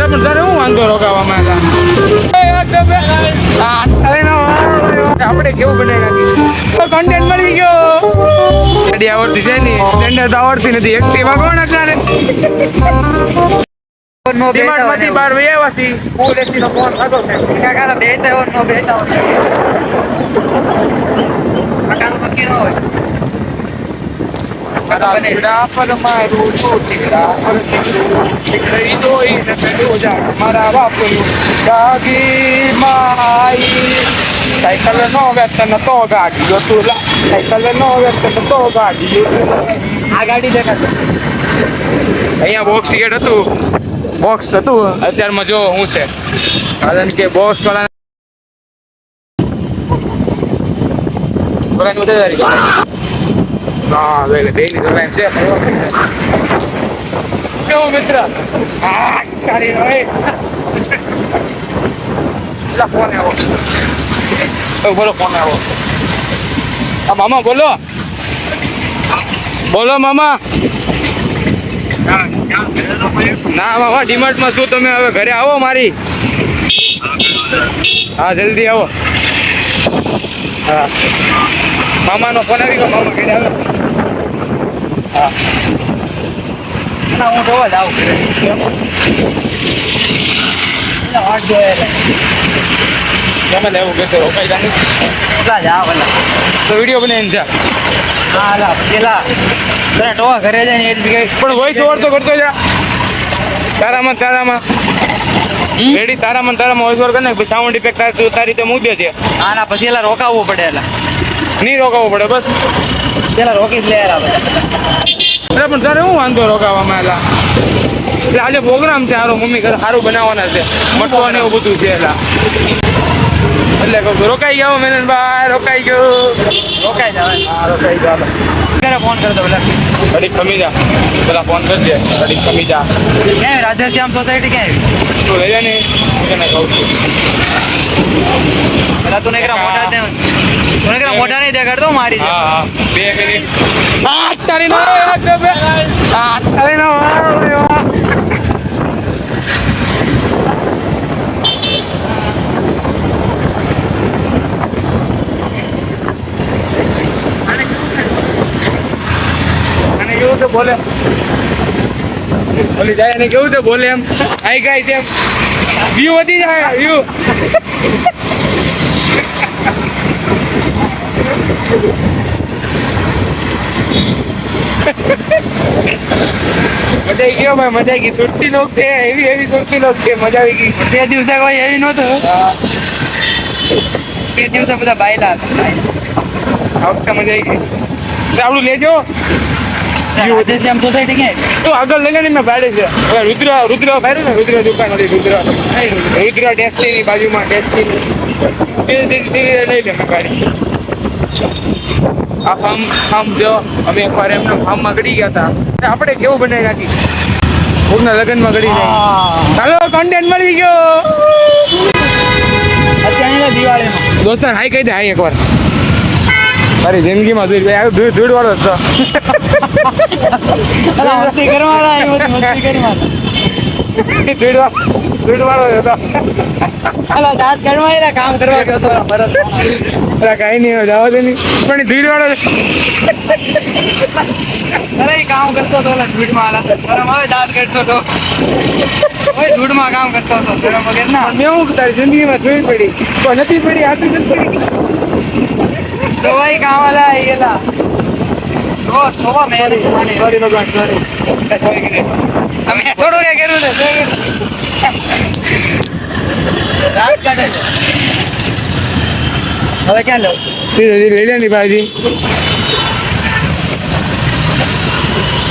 પણ તારે હું વાંધો રોકાવામાં આપણે કેવું બનાવી નાખી કન્ટેન્ટ મળી ગયો. ગાડી આવડતી છે ને સ્ટેન્ડર્ડ આવડતી નથી. એક્ટિવા કોણ અત્યારે ડિમાન્ડમાંથી બહાર વહી આવ્યા છીએ. ફૂલ એસી નો ફોન થતો છે. બેતા હોય નો બેતા હોય મકી ન હોય. મારા બાપનું દાગી માઈ સાયકલ નો વ્યક્ત નતો ગાડી જોતું. સાયકલ નો વ્યક્ત નતો ગાડી જોતું. આ ગાડી દેખાડ. અહીંયા બોક્સ ગેટ હતું. બોક્સ હતું. અત્યારમાં જો શું છે કારણ કે બોક્સ વાળા હા ડેલી દોરાય છે કેવું મિત્ર. હા તારી ફોન આવો બોલો. ફોન આવો. મામા બોલો. બોલો મામા. ના મામા ડીમાર્ટમાં શું તમે હવે ઘરે આવો મારી. હા જલ્દી આવો. હા મામાનો ફોન આવી ગયો. મામા ઘરે આવે. હા હું જોવા જ આવું. વાટ જોયે તમે લેવું કહેશો રોકાઈ જાને એટલા જા તો વિડીયો બનાવીને જા. હા લા પેલા તને ટોવા ઘરે જાય ને એટલે પણ વોઇસ ઓવર તો કરતો જા. તારામાં રેડી તારામાં વોઇસ ઓવર કરીને પછી સાઉન્ડ ઇફેક્ટ તારી રીતે મૂકી દેજે. હા ના પછી એલા રોકાવવું પડે. એટલે નહીં રોકાવવું પડે બસ પેલા રોકી જ લે પણ તારે હું વાંધો રોકાવામાં એલા. એટલે આજે પ્રોગ્રામ છે સારો. મમ્મી ઘરે સારું બનાવવાના છે. મટવા ને એવું બધું છે એલા. એટલે કહું રોકાઈ ગયો મેનનભાઈ. રોકાઈ ગયો. રોકાઈ જાવ. હા રોકાઈ જાવ. ક્યારે ફોન કરતો પેલા ઘડીક ખમી જા. પેલા ફોન કરજે ઘડીક ખમી જા. ક્યાં રાધેશ્યામ સોસાયટી ક્યાં આવી તું લઈ જા ને તને કહું છું. પેલા તું એકરા મોટા દે. તું એકરા મોટા નહીં દેખાડતો મારી. હા હા 2 મિનિટ. આ તારી નો આ તારી નો કેવું છે બોલે બોલી જાય ને કેવું છે બોલે એમ આઈ ગાય છે એમ વ્યૂ વધી જાય વ્યૂ. મજા આવી ગયો ભાઈ. મજા આવી ગઈ. સુરતી લોક છે એવી સુરતી લોક છે. મજા આવી ગઈ. તે દિવસે કોઈ એવી નહોતું. તે દિવસે બધા બાયલા હતા. આ વખતે મજા આવી ગઈ. આપણું લેજો. સોસાયટી ક્યાં તું આગળ લઈ ને મેં ભાડે છે. રુદ્ર ભાડ્યું ને રુદ્ર દુકાન હતી. રુદ્ર ટેક્સીની બાજુમાં ટેક્સીની લઈ લે મેં ગાડી. આ ફાર્મ જો અમે એકવાર એમના ફાર્મમાં ગળી ગયા હતા. આપણે કેવું બનાવી નાખી કોકના લગ્નમાં ગળી જાય. ચાલો કન્ટેન્ટ મળી ગયો. અત્યારે દિવાળીમાં દોસ્તાર હાઈ કહી દે. હાઈ એકવાર મારી જિંદગીમાં ધૂળ વાળો હતો. ધૂળ વાળો હતો. દાંત કડવાયેલા કામ કરવા ગયો હતો. કઈ નહીં જવા દે નહીં પણ ધૂળ વાળો કામ કરતો હતો. ધૂળમાં હવે દાંત કાઢતો હતો. ધૂળમાં કામ કરતો હતો. મેં હું તારી જિંદગીમાં ધૂળ પડી પણ નથી પડી. આટલી નથી પડી. દવાઈ કામ વાલા એલા થોડો મેરે સોરી ભગવાન સોરી અમે થોડું કે કર્યું છે રાત કાઢે છે. હવે ક્યાં લો સીધી લઈ લે ની ભાઈજી.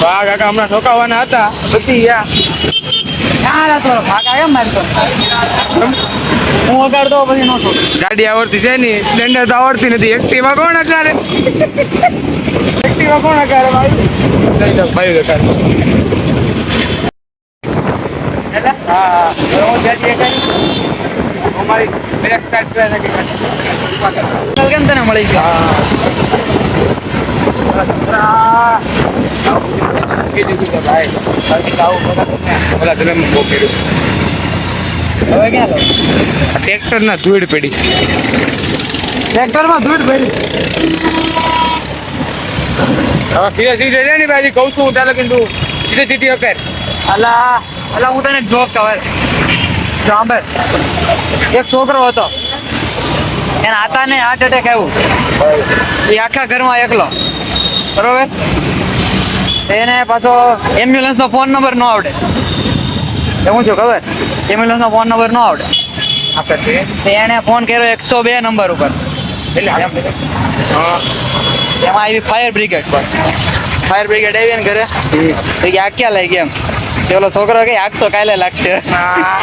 વાહ કાકા હમણાં ઠોકાવાના હતા બચી ગયા. ક્યાં હતો કાકા એમ મારતો હું વગાડતો પછી નો છો. ગાડી આવડતી છે ને સ્પ્લેન્ડર તો આવડતી નથી. એક્ટિવા કોણ અત્યારે એક્ટિવા કોણ અત્યારે ભાઈ હા અમારી બ્રેક ટાઈટ કેમ તને મળી ગયા. ભાઈ આવું બધા બહુ કર્યું. હવે ક્યાં લો ટ્રેક્ટર ના ધૂળ પડી. ટ્રેક્ટરમાં ધૂળ ભરી હવે સીધે સીધે છે ને ભાઈ કહું છું તારે କିନ୍ତୁ સીધે સીધી અકર. અલા અલા હું તને જોક કહું સાંભળ એક છોકરો હતો એના આતાને હાર્ટ એટેક આવ્યું એ આખા ઘરમાં એકલો બરોબર એને પાછો એમ્બ્યુલન્સનો ફોન નંબર ન આવડે એવું છું ખબર એમ્બ્યુલન્સનો ફોન નંબર ન આવડે આપણે છે તો એણે ફોન કર્યો 102 નંબર ઉપર એટલે હા એમાં આવી ફાયર બ્રિગેડ ફાયર બ્રિગેડ આવી ને ઘરે તો કે આ ક્યાં લઈ ગયા એમ પેલો છોકરો કે આગ તો કાલે લાગશે હા